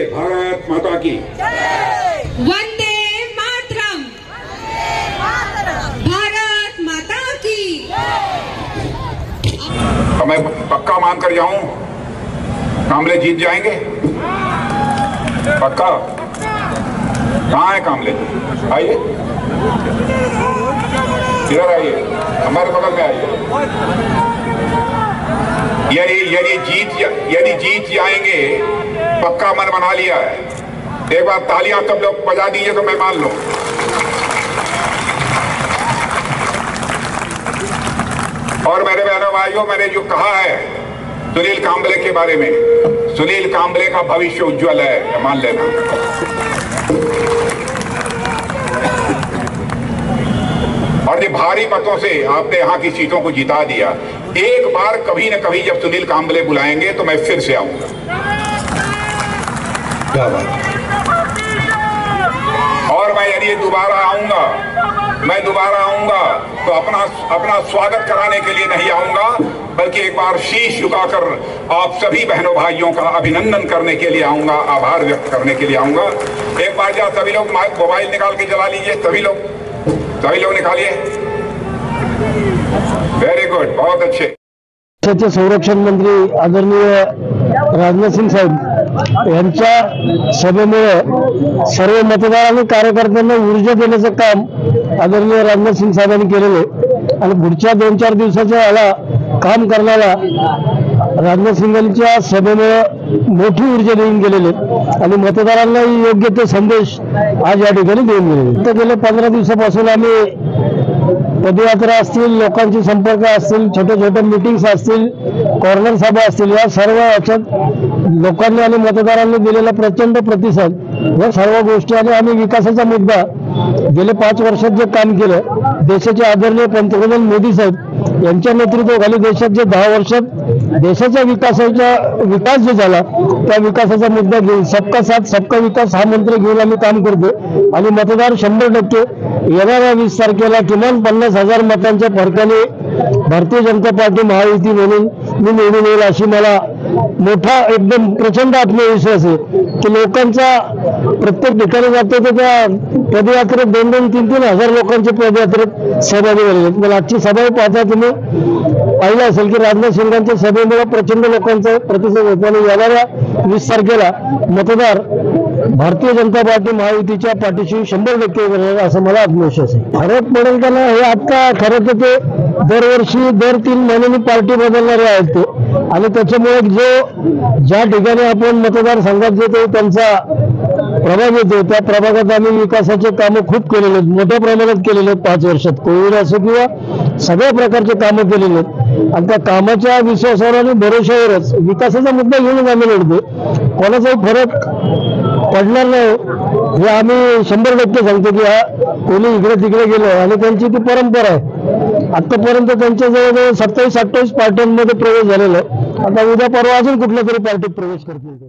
भारत माता की वंदे मातरम। भारत माता की। तो मैं पक्का मान कर जाऊं कामले जीत जाएंगे, पक्का। कहाँ है कामले? आइए, इधर आइए, हमारे बगल में आइए। यदि जीत जाएंगे, पक्का मन बना लिया है। एक बार तालियां सब लोग बजा दीजिए तो मैं मान लूं। और मेरे बहनों भाइयों, मैंने जो कहा है सुनील कांबले के बारे में, सुनील कांबले का भविष्य उज्जवल है, मान लेना। और ये भारी मतों से आपने यहाँ की सीटों को जिता दिया। एक बार कभी न कभी जब सुनील कांबले बुलाएंगे तो मैं फिर से आऊंगा। क्या बात। और मैं यदि दोबारा आऊंगा तो अपना स्वागत कराने के लिए नहीं आऊंगा, बल्कि एक बार शीश झुकाकर आप सभी बहनों भाइयों का अभिनंदन करने के लिए आऊंगा, आभार व्यक्त करने के लिए आऊंगा। एक बार जरा सभी लोग मोबाइल निकाल के चला लीजिए, सभी लोग निकालिए। वेरी गुड, बहुत अच्छे। देशाचे संरक्षण मंत्री आदरणीय राजनाथ सिंग साहेब यांच्या सभेमुळे सर्व मतदार आणि कार्यकर्त्यांना ऊर्जा देण्याचं काम आदरणीय राजनाथ सिंग साहेबांनी केलेलं आहे आणि पुढच्या 2-4 दिवसाच्या याला काम करण्याला राजनाथ सिंगांच्या सभेमुळे मोठी ऊर्जा देऊन गेलेले आणि मतदारांना योग्य ते संदेश आज या ठिकाणी देऊन गेलेले। तर गेल्या 15 दिवसापासून आम्ही पदयात्रा असतील, लोकांचे संपर्क असतील, छोट्या छोट्या मीटिंग्स असतील, कॉर्नर सभा असतील, या सर्व याच्यात लोकांनी आणि मतदारांनी दिलेला प्रचंड प्रतिसाद या सर्व गोष्टी आणि आम्ही विकासाचा मुद्दा गेले 5 वर्षात जे काम केलं, देशाचे आदरणीय पंतप्रधान मोदी साहेब यांच्या नेतृत्वाखाली देशात जे 10 वर्षात देशाच्या विकास जो झाला त्या विकासाचा मुद्दा घेऊन सबका साथ सबका विकास हा मंत्र घेऊन आम्ही काम करतो आणि मतदार 100% येणाऱ्या 20 तारखेला किमान 50,000 मतांच्या फरकाने भारतीय जनता पार्टी महायुती म्हणून मी निवडून येईल अशी मला मोठा एकदम प्रचंड आत्मविश्वास आहे की लोकांचा प्रत्येक ठिकाणी जातो तर त्या पदयात्रेत 2-3 हजार लोकांचे पदयात्रेत सहभागी झालेले। मला आजची सभा पाहता तुम्ही पाहिलं असेल की राजनाथ सिंगांच्या सभेमुळे प्रचंड लोकांचा प्रतिसाद होतो आणि येणाऱ्या 20 तारखेला मतदार भारतीय जनता पार्टी महायुतीच्या पाठीशी 100% उभे राहणार असं मला आत्मविश्वास आहे। फरक पडेल का नाही हे आता खरं तर ते दरवर्षी दर 3 महिन्यांनी पार्टी बदलणारे आहेत ते आणि त्याच्यामुळे ज्या ठिकाणी आपण मतदारसंघात जेतो त्यांचा प्रभाग येतो त्या प्रभागात आम्ही विकासाचे कामं खूप केलेले आहेत, मोठ्या प्रमाणात केलेले आहेत। 5 वर्षात कोविड असो किंवा सगळ्या प्रकारचे कामं केलेले आहेत आणि त्या कामाच्या विश्वासावर आणि भरोशावरच विकासाचा मुद्दा घेऊन आम्ही लढतो। कोणाचाही फरक पडणार नाही हे आम्ही 100% सांगतो की हा कोणी इकडे तिकडे गेलो आणि त्यांची ती परंपरा आहे। आतापर्यंत त्यांच्या जवळजवळ 27-28 पार्ट्यांमध्ये प्रवेश झालेला आहे। आता उद्या परवा अजून कुठल्या तरी पार्टीत प्रवेश करतील ते।